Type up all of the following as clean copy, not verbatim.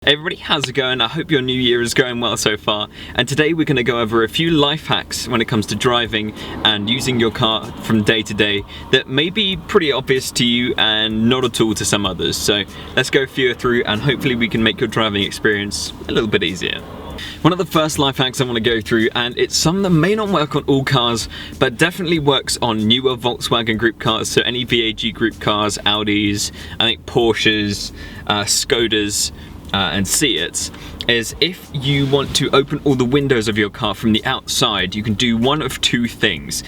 Hey everybody, how's it going? I hope your new year is going well so far, and today we're going to go over a few life hacks when it comes to driving and using your car from day to day that may be pretty obvious to you and not at all to some others. So let's go through and hopefully we can make your driving experience a little bit easier. One of the first life hacks I want to go through, and it's some that may not work on all cars, but definitely works on newer Volkswagen Group cars, so any VAG Group cars, Audis, I think Porsches, Skodas, and Seats, is if you want to open all the windows of your car from the outside, you can do one of two things.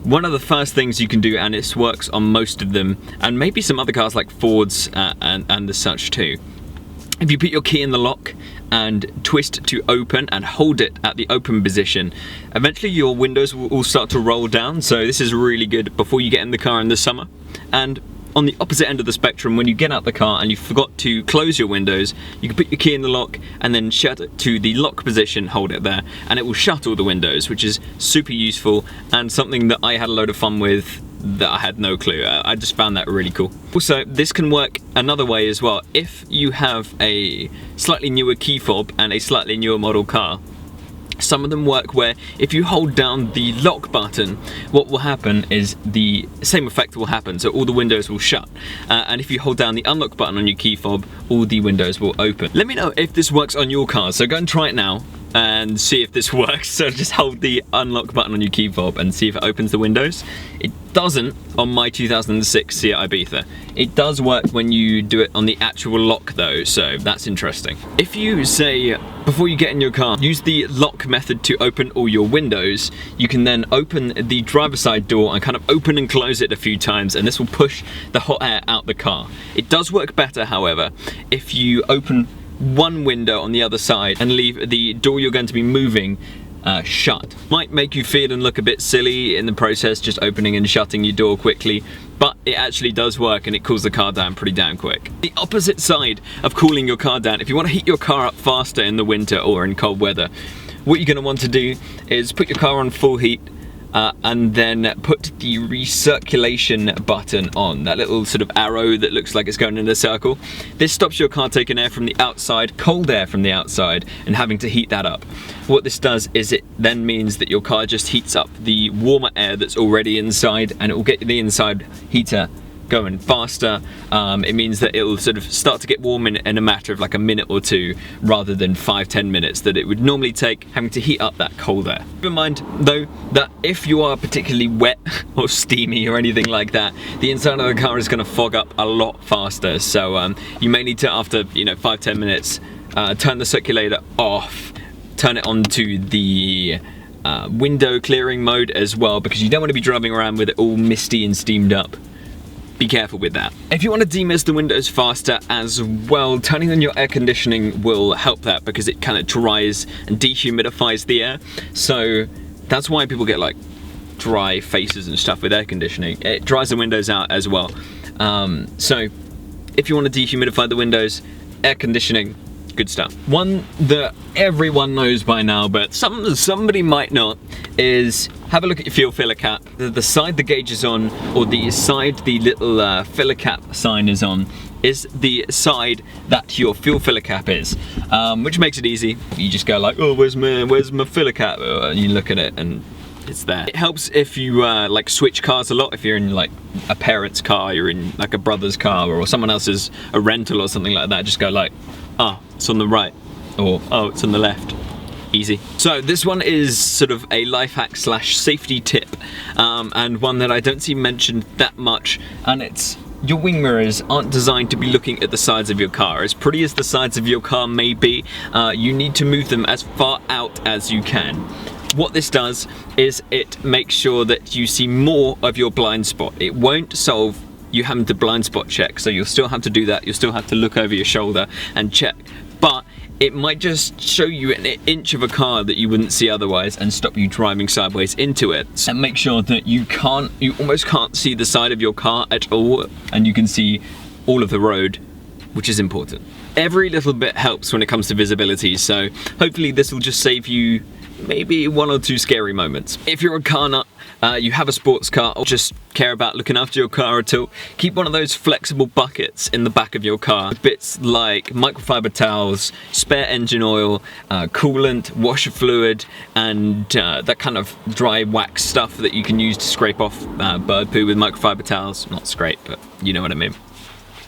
One of the first things you can do, and this works on most of them, and maybe some other cars like Fords and the such too. If you put your key in the lock and twist to open and hold it at the open position, eventually your windows will all start to roll down. So this is really good before you get in the car in the summer. And on the opposite end of the spectrum, when you get out the car and you forgot to close your windows, you can put your key in the lock and then shut it to the lock position, hold it there, and it will shut all the windows, which is super useful and something that I had a load of fun with that I had no clue. I just found that really cool. Also, this can work another way as well. If you have a slightly newer key fob and a slightly newer model car, some of them work where if you hold down the lock button, what will happen is the same effect will happen, so all the windows will shut. And if you hold down the unlock button on your key fob, all the windows will open. Let me know if this works on your car, so go and try it now and see if this works. So just hold the unlock button on your key fob and see if it opens the windows. It doesn't on my 2006 Seat Ibiza. It does work when you do it on the actual lock though, so that's interesting. If you say, before you get in your car, use the lock method to open all your windows, you can then open the driver's side door and kind of open and close it a few times, and this will push the hot air out the car. It does work better, however, if you open one window on the other side and leave the door you're going to be moving shut. Might make you feel and look a bit silly in the process, just opening and shutting your door quickly, but it actually does work and it cools the car down pretty damn quick. The opposite side of cooling your car down, if you want to heat your car up faster in the winter or in cold weather, what you're going to want to do is put your car on full heat and then put the recirculation button on, that little sort of arrow that looks like it's going in a circle. This stops your car taking air from the outside, cold air from the outside, and having to heat that up. What this does is it then means that your car just heats up the warmer air that's already inside, and it will get the inside heater going faster. It means that it'll sort of start to get warm in a matter of like a minute or two, rather than 5-10 minutes that it would normally take having to heat up that cold air. Keep in mind though that if you are particularly wet or steamy or anything like that, the inside of the car is going to fog up a lot faster. So you may need to, after 5-10 minutes, turn the circulator off, turn it onto the window clearing mode as well, because you don't want to be driving around with it all misty and steamed up. Be careful with that. If you want to demist the windows faster as well, turning on your air conditioning will help that, because it kind of dries and dehumidifies the air. So that's why people get like dry faces and stuff with air conditioning. It dries the windows out as well. So if you want to dehumidify the windows, air conditioning, good stuff. One that everyone knows by now, but somebody might not, is have a look at your fuel filler cap. The side the gauge is on, or the side the little filler cap sign is on, is the side that your fuel filler cap is, which makes it easy. You just go like, oh, where's my filler cap? And you look at it and it's there. It helps if you like switch cars a lot. If you're in like a parent's car, you're in like a brother's car, or someone else's, a rental or something like that, just go like, oh, it's on the right, or oh, it's on the left. Easy. So this one is sort of a life hack slash safety tip, and one that I don't see mentioned that much, and it's your wing mirrors aren't designed to be looking at the sides of your car. As pretty as the sides of your car may be, you need to move them as far out as you can. What this does is it makes sure that you see more of your blind spot. It won't solve you having to blind spot check, so you'll still have to do that. You'll still have to look over your shoulder and check, but it might just show you an inch of a car that you wouldn't see otherwise and stop you driving sideways into it, and make sure that you almost can't see the side of your car at all, and you can see all of the road, which is important. Every little bit helps when it comes to visibility, so hopefully this will just save you maybe one or two scary moments. If you're a car nut, you have a sports car or just care about looking after your car at all, keep one of those flexible buckets in the back of your car. Bits like microfiber towels, spare engine oil, coolant, washer fluid, and that kind of dry wax stuff that you can use to scrape off bird poo with microfiber towels. Not scrape, but you know what I mean.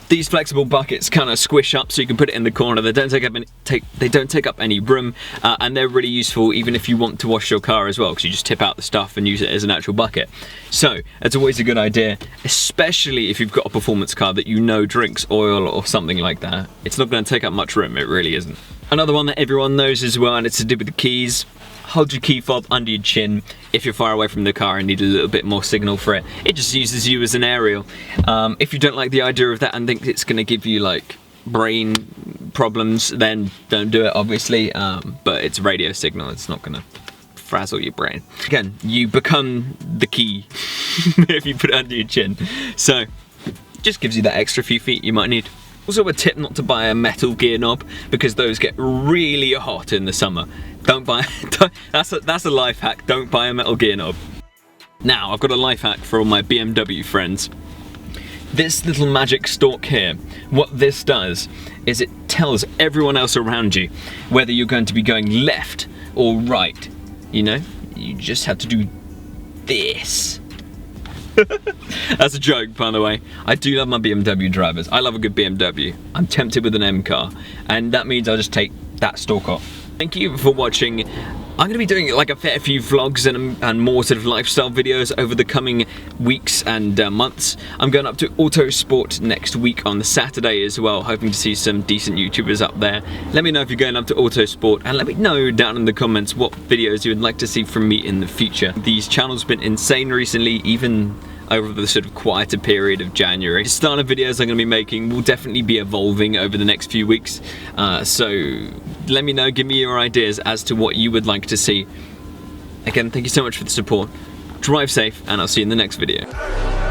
These flexible buckets kind of squish up so you can put it in the corner. They don't take up any room, and they're really useful even if you want to wash your car as well, because you just tip out the stuff and use it as an actual bucket. So it's always a good idea, especially if you've got a performance car that you know drinks oil or something like that. It's not going to take up much room, it really isn't. Another one that everyone knows as well, and it's to do with the keys. Hold your key fob under your chin if you're far away from the car and need a little bit more signal for it. It just uses you as an aerial. If you don't like the idea of that and think it's going to give you like brain problems, then don't do it, obviously. But it's a radio signal, it's not going to frazzle your brain. Again, you become the key if you put it under your chin. So, just gives you that extra few feet you might need. Also a tip not to buy a metal gear knob, because those get really hot in the summer. That's a life hack, don't buy a metal gear knob. Now, I've got a life hack for all my BMW friends. This little magic stalk here, what this does is it tells everyone else around you whether you're going to be going left or right. You know, you just have to do this. That's a joke, by the way. I do love my BMW drivers. I love a good BMW. I'm tempted with an M car, and that means I'll just take that stalk off. Thank you for watching. I'm going to be doing like a fair few vlogs and more sort of lifestyle videos over the coming weeks and months. I'm going up to Autosport next week on the Saturday as well, hoping to see some decent YouTubers up there. Let me know if you're going up to Autosport, and let me know down in the comments what videos you would like to see from me in the future. These channels have been insane recently, even over the sort of quieter period of January. The style of videos I'm going to be making will definitely be evolving over the next few weeks, so let me know, give me your ideas as to what you would like to see. Again, thank you so much for the support. Drive safe, and I'll see you in the next video.